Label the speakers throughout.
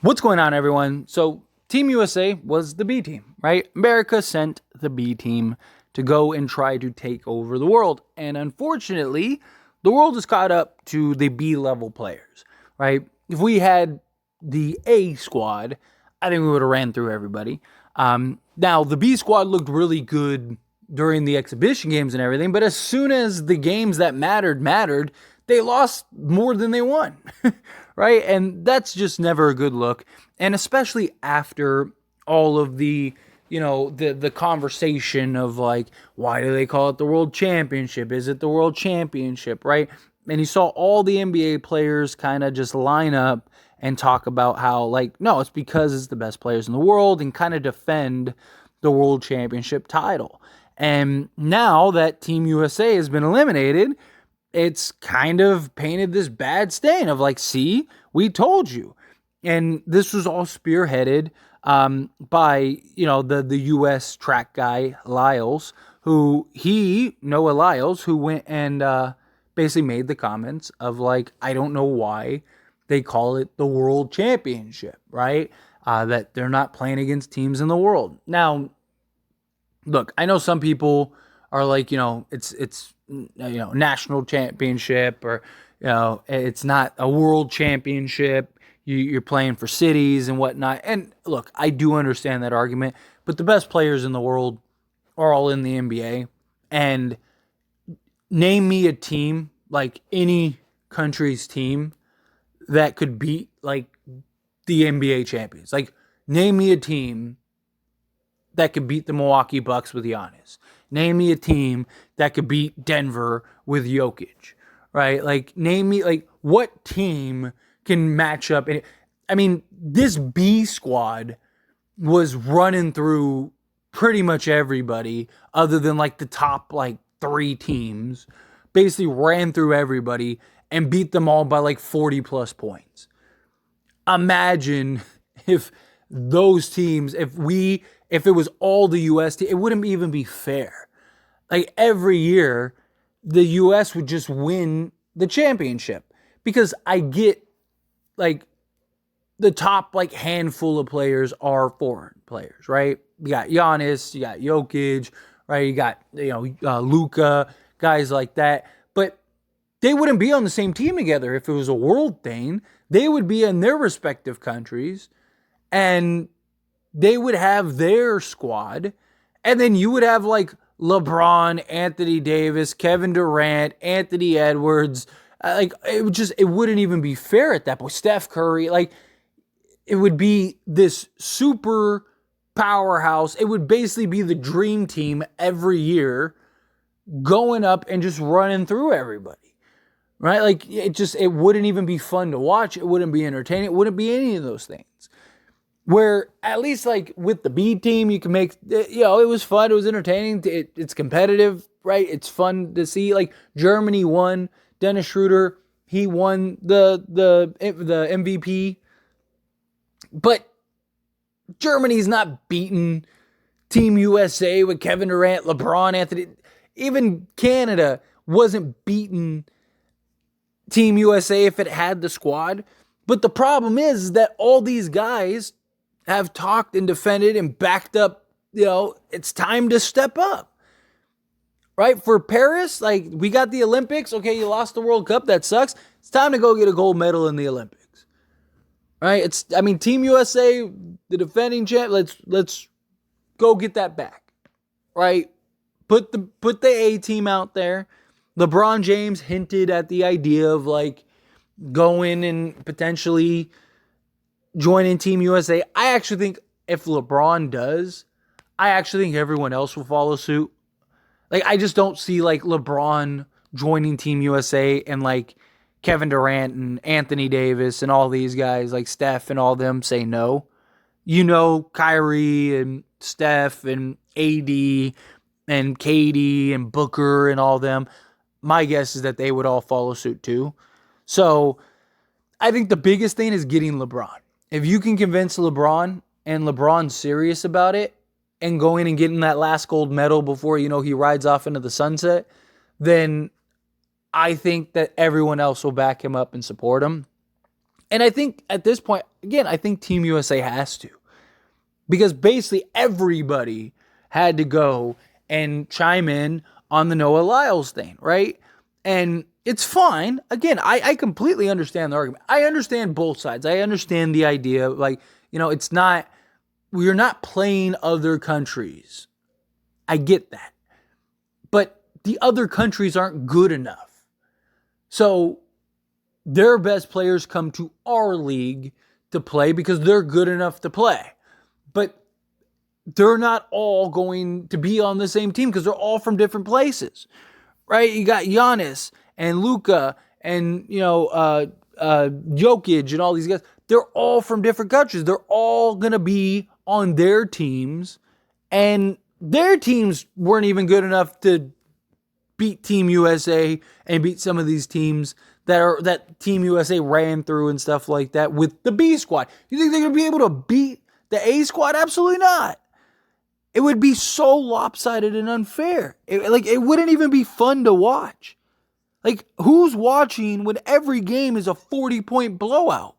Speaker 1: What's going on, everyone? So, Team USA was the B team, right? America sent the B team to go and try to take over the world. And unfortunately, the world is caught up to the B level players, right? If we had the A squad, I think we would have ran through everybody. Now, the B squad looked really good during the exhibition games and everything, but as soon as the games that mattered, they lost more than they won, right? And that's just never a good look. And especially after all of the, the conversation of like, why do they call it the World Championship? Is it the World Championship, right? And you saw all the NBA players kind of just line up and talk about how, like, no, it's because it's the best players in the world, and kind of defend the World Championship title. And now that Team USA has been eliminated, it's kind of painted this bad stain of like, see, we told you. And this was all spearheaded by, the U.S. track guy, Noah Lyles, who went and basically made the comments of like, I don't know why they call it the World Championship, right? That they're not playing against teams in the world. Now, look, I know some people are like, it's national championship, or, it's not a world championship. You're playing for cities and whatnot. And look, I do understand that argument, but the best players in the world are all in the NBA. And name me a team, like any country's team, that could beat like the NBA champions. Like, name me a team that could beat the Milwaukee Bucks with Giannis. Name me a team that could beat Denver with Jokic, right? Like, name me, like, what team can match up? I mean, this B squad was running through pretty much everybody other than like the top like 3 teams. Basically ran through everybody and beat them all by like 40 plus points. Imagine if those teams, if it was all the US team, it wouldn't even be fair. Like, every year, the US would just win the championship. Because I get, like, the top, like, handful of players are foreign players, right? You got Giannis, you got Jokic, right? You got, Luka, guys like that. But they wouldn't be on the same team together if it was a world thing. They would be in their respective countries, and they would have their squad, and then you would have like LeBron, Anthony Davis, Kevin Durant, Anthony Edwards. It wouldn't even be fair at that point. Steph Curry, like, it would be this super powerhouse. It would basically be the dream team every year, going up and just running through everybody, right? Like, it wouldn't even be fun to watch. It wouldn't be entertaining. It wouldn't be any of those things. Where at least like with the B team, you can make, it was fun. It was entertaining. It's competitive, right? It's fun to see. Like, Germany won. Dennis Schroeder, he won the MVP. But Germany's not beating Team USA with Kevin Durant, LeBron, Anthony. Even Canada wasn't beating Team USA if it had the squad. But the problem is that all these guys have talked and defended and backed up, it's time to step up, right? For Paris, like, we got the Olympics. Okay, you lost the World Cup. That sucks. It's time to go get a gold medal in the Olympics, right? Team USA, the defending champ, let's go get that back, right? Put the A team out there. LeBron James hinted at the idea of like going and potentially joining Team USA. I actually think if LeBron does, I actually think everyone else will follow suit. Like, I just don't see like LeBron joining Team USA and like Kevin Durant and Anthony Davis and all these guys, like Steph and all them, say no. Kyrie and Steph and AD and KD and Booker and all them, my guess is that they would all follow suit too. So I think the biggest thing is getting LeBron. If you can convince LeBron, and LeBron's serious about it, and going and getting that last gold medal before, he rides off into the sunset, then I think that everyone else will back him up and support him. And I think at this point, again, I think Team USA has to. Because basically everybody had to go and chime in on the Noah Lyles thing, right? And it's fine. Again, I completely understand the argument. I understand both sides. I understand the idea of it's not, we're not playing other countries. I get that. But the other countries aren't good enough. So their best players come to our league to play because they're good enough to play. But they're not all going to be on the same team because they're all from different places, right? You got Giannis and Luka and, Jokic and all these guys. They're all from different countries. They're all going to be on their teams, and their teams weren't even good enough to beat Team USA and beat some of these teams that Team USA ran through and stuff like that with the B squad. You think they're going to be able to beat the A squad? Absolutely not. It would be so lopsided and unfair. It wouldn't even be fun to watch. Like, who's watching when every game is a 40-point blowout?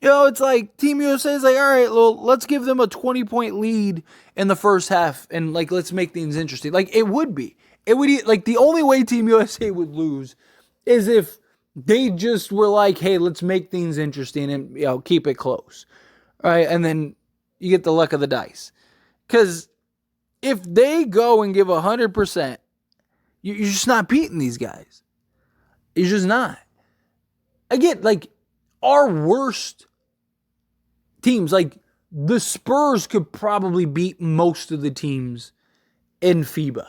Speaker 1: It's like Team USA is like, all right, well, let's give them a 20-point lead in the first half and let's make things interesting. It would be. It would the only way Team USA would lose is if they just were like, hey, let's make things interesting and keep it close. All right, and then you get the luck of the dice. Because if they go and give 100%, you're just not beating these guys. You're just not. Again, our worst teams, the Spurs could probably beat most of the teams in FIBA.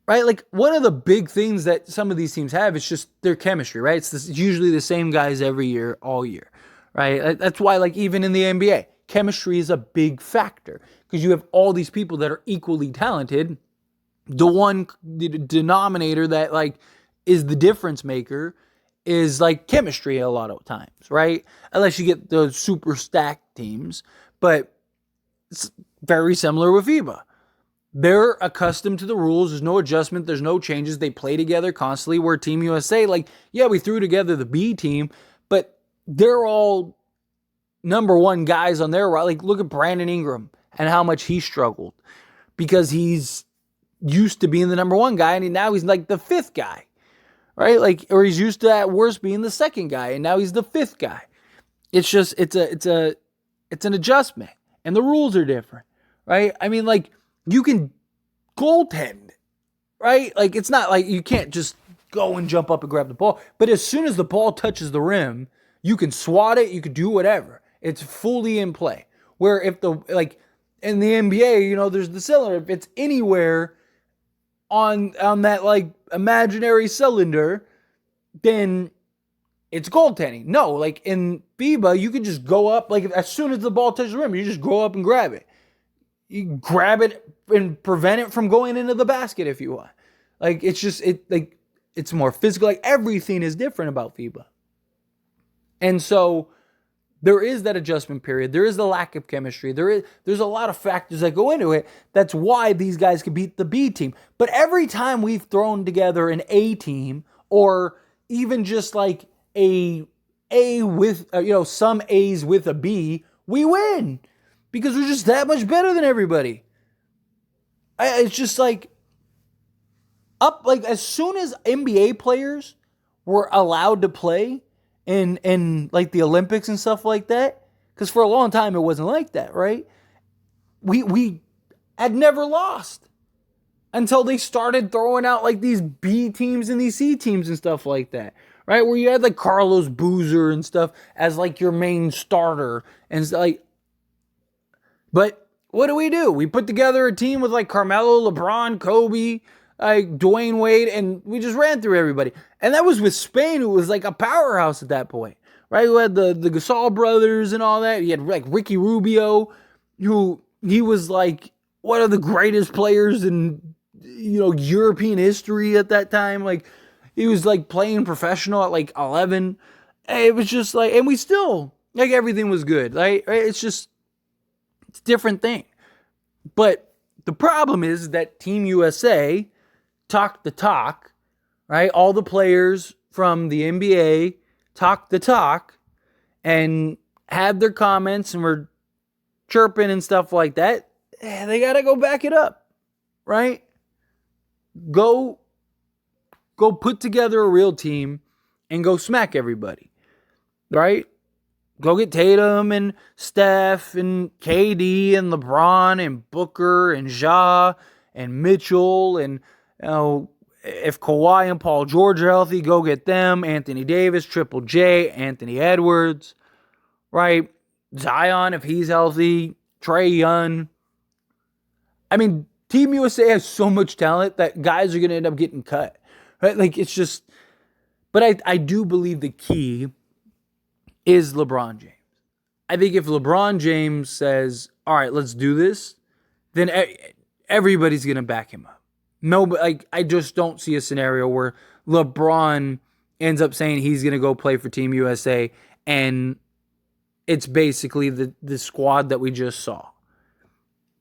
Speaker 1: Right? One of the big things that some of these teams have is just their chemistry, right? It's usually the same guys every year, all year. Right? That's why, even in the NBA, chemistry is a big factor because you have all these people that are equally talented. The one denominator that is the difference maker is chemistry a lot of times, right? Unless you get the super stacked teams, but it's very similar with FIBA. They're accustomed to the rules. There's no adjustment. There's no changes. They play together constantly. Where Team USA, we threw together the B team, but they're all number one guys on their right. Look at Brandon Ingram and how much he struggled because he's used to being the number one guy and now he's the fifth guy, right? Or he's used to at worst being the second guy and now he's the fifth guy. It's just, it's an adjustment and the rules are different, right? I mean, you can goaltend, right? It's not you can't just go and jump up and grab the ball, but as soon as the ball touches the rim, you can swat it, you can do whatever. It's fully in play. Where if in the NBA, there's the cylinder. If it's anywhere on that imaginary cylinder, then it's goaltending. No, in FIBA, you can just go up, as soon as the ball touches the rim, you just go up and grab it. You grab it and prevent it from going into the basket if you want. It's more physical. Everything is different about FIBA. And so there is that adjustment period. There is the lack of chemistry. There's a lot of factors that go into it. That's why these guys could beat the B team. But every time we've thrown together an A team or even just a with, some A's with a B, we win because we're just that much better than everybody. It's just as soon as NBA players were allowed to play in the Olympics and stuff like that, because for a long time it wasn't like that, right? We had never lost until they started throwing out these B teams and these C teams and stuff like that, right? Where you had Carlos Boozer and stuff as your main starter and but what do? We put together a team with Carmelo, LeBron, Kobe, Dwayne Wade, and we just ran through everybody. And that was with Spain, who was a powerhouse at that point, right? Who had the Gasol brothers and all that. He had Ricky Rubio, who he was one of the greatest players in European history at that time. He was playing professional at 11. It was just and we still everything was good, right? It's a different thing. But the problem is that Team USA talk the talk, right? All the players from the NBA talk the talk and have their comments and we're chirping and stuff like that, they got to go back it up, right? Go put together a real team and go smack everybody, right? Go get Tatum and Steph and KD and LeBron and Booker and Ja and Mitchell and, if Kawhi and Paul George are healthy, go get them. Anthony Davis, Triple J, Anthony Edwards, right? Zion, if he's healthy, Trae Young. I mean, Team USA has so much talent that guys are going to end up getting cut, right? Like, it's just, but I do believe the key is LeBron James. I think if LeBron James says, all right, let's do this, then everybody's going to back him up. No, but I just don't see a scenario where LeBron ends up saying he's going to go play for Team USA and it's basically the squad that we just saw.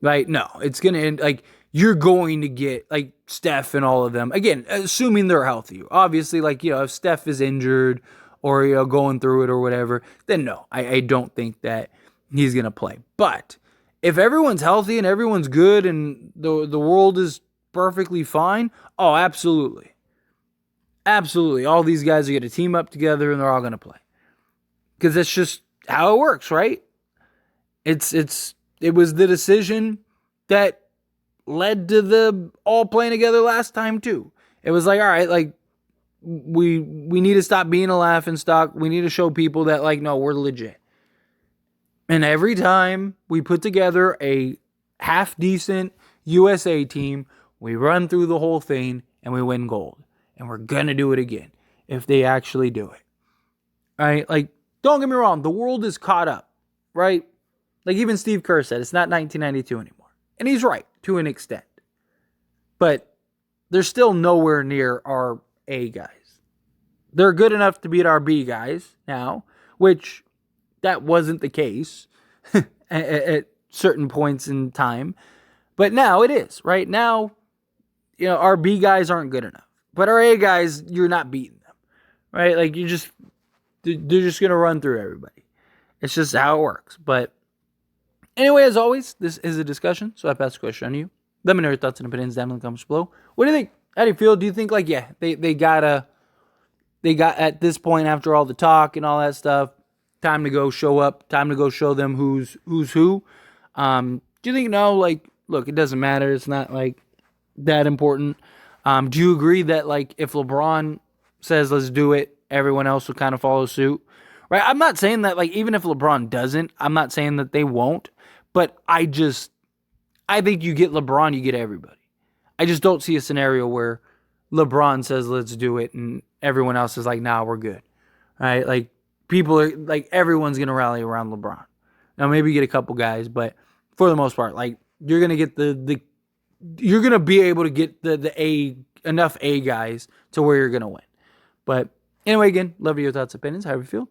Speaker 1: Right? No, it's going to end, you're going to get, Steph and all of them. Again, assuming they're healthy. Obviously, if Steph is injured or, going through it or whatever, then no, I don't think that he's going to play. But if everyone's healthy and everyone's good and the world is perfectly fine, oh, absolutely. Absolutely. All these guys are going to team up together and they're all going to play. Because that's just how it works, right? It was the decision that led to the all playing together last time too. It was all right, we need to stop being a laughing stock. We need to show people that no, we're legit. And every time we put together a half decent USA team, we run through the whole thing and we win gold. And we're going to do it again if they actually do it. All right? Don't get me wrong. The world is caught up, right? Even Steve Kerr said, it's not 1992 anymore. And he's right to an extent. But they're still nowhere near our A guys. They're good enough to beat our B guys now, which that wasn't the case at certain points in time. But now it is, right? Now, our B guys aren't good enough. But our A guys, you're not beating them, right? they're just going to run through everybody. It's just how it works. But anyway, as always, this is a discussion, so I pass the question on to you. Let me know your thoughts and opinions down in the comments below. What do you think? How do you feel? Do you think, they got at this point, after all the talk and all that stuff, time to go show up, time to go show them who's who? Do you think, no, look, it doesn't matter. It's not, that important. Do you agree that, if LeBron says, let's do it, everyone else will kind of follow suit? Right? I'm not saying that, even if LeBron doesn't, I'm not saying that they won't. But I think you get LeBron, you get everybody. I just don't see a scenario where LeBron says, let's do it, and everyone else is nah, we're good. Right? People are, everyone's going to rally around LeBron. Now, maybe you get a couple guys, but for the most part, you're going to get you're going to be able to get enough A guys to where you're going to win. But anyway, again, love your thoughts, opinions, however you feel.